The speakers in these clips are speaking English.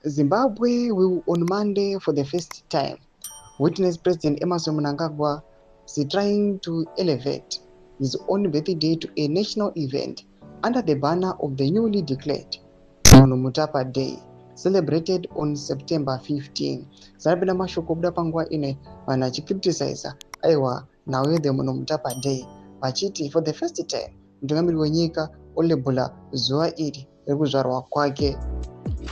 Zimbabwe will on Monday for the first time witness President Emmerson Mnangagwa trying to elevate his own birthday to a national event under the banner of the newly declared Mutapa Day, celebrated on September 15. Sarabina mashoko kuda panguva ine vanhu vachikriticiza aiwa nawe the Mutapa Day vachiti for the first time mutungamiri wenyika olebhula zuva iri rekuzvarwa kwake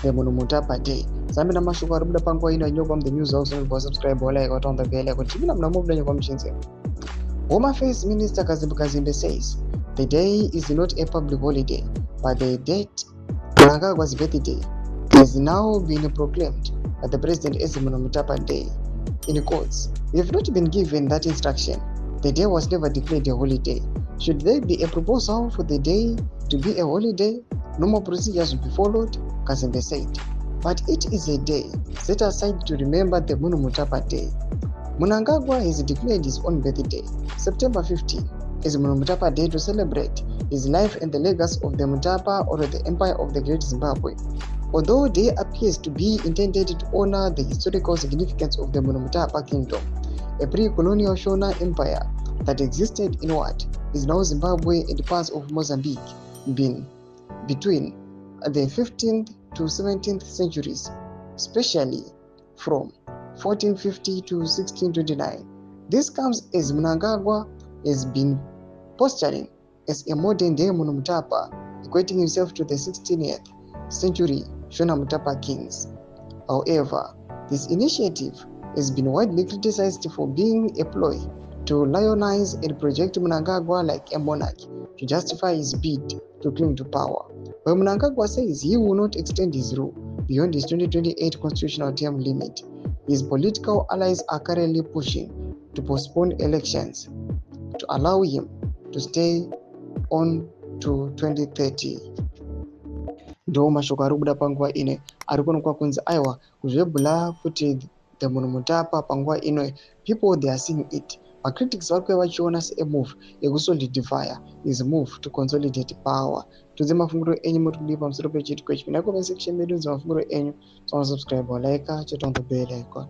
the Mutapa Day. Sarabina mashoko ari kuda panguva ine vanyoko the news also subscribe like on the bell kuti chimina munamubuda nyoko muchinze. Home Affairs Minister ZVAITWA says the day is not a public holiday, but the date mnangagwa's birthday has now been proclaimed by the President as Mutapa Day. In quotes, we have not been given that instruction. The day was never declared a holiday. Should there be a proposal for the day to be a holiday, normal procedures will be followed, Kazimbe said. But it is a day set aside to remember the Mutapa Day. Mnangagwa has declared his own birthday, September 15, as Mutapa Day to celebrate his life and the legacy of the Mutapa or the Empire of the Great Zimbabwe. Although day appears to be intended to honor the historical significance of the Mutapa Kingdom, a pre-colonial Shona Empire that existed in what is now Zimbabwe and parts of Mozambique between the 15th to 17th centuries, especially from 1450 to 1629. This comes as Mnangagwa has been posturing as a modern-day Mutapa, equating himself to the 16th century Shona Mutapa kings. However, this initiative has been widely criticized for being a ploy to lionize and project Mnangagwa like a monarch to justify his bid to cling to power. While Mnangagwa says he will not extend his rule beyond his 2028 constitutional term limit, his political allies are currently pushing to postpone elections to allow him to stay on to 2030. Ndo mashoko ari kubuda panguva ine ari kuonekwa kunzi aiwa kuzvebhula kuti the Mutapa panguva ino people they are seeing it. But critics vari kuva vachiona se a move yekusolidify his move to consolidate power. Tudze mafunguro enyu muri kudipa pamusoro pechitiko ichi. Pinda comment section medu mafunguro enyu. Subscribe, like, chat on the bell icon.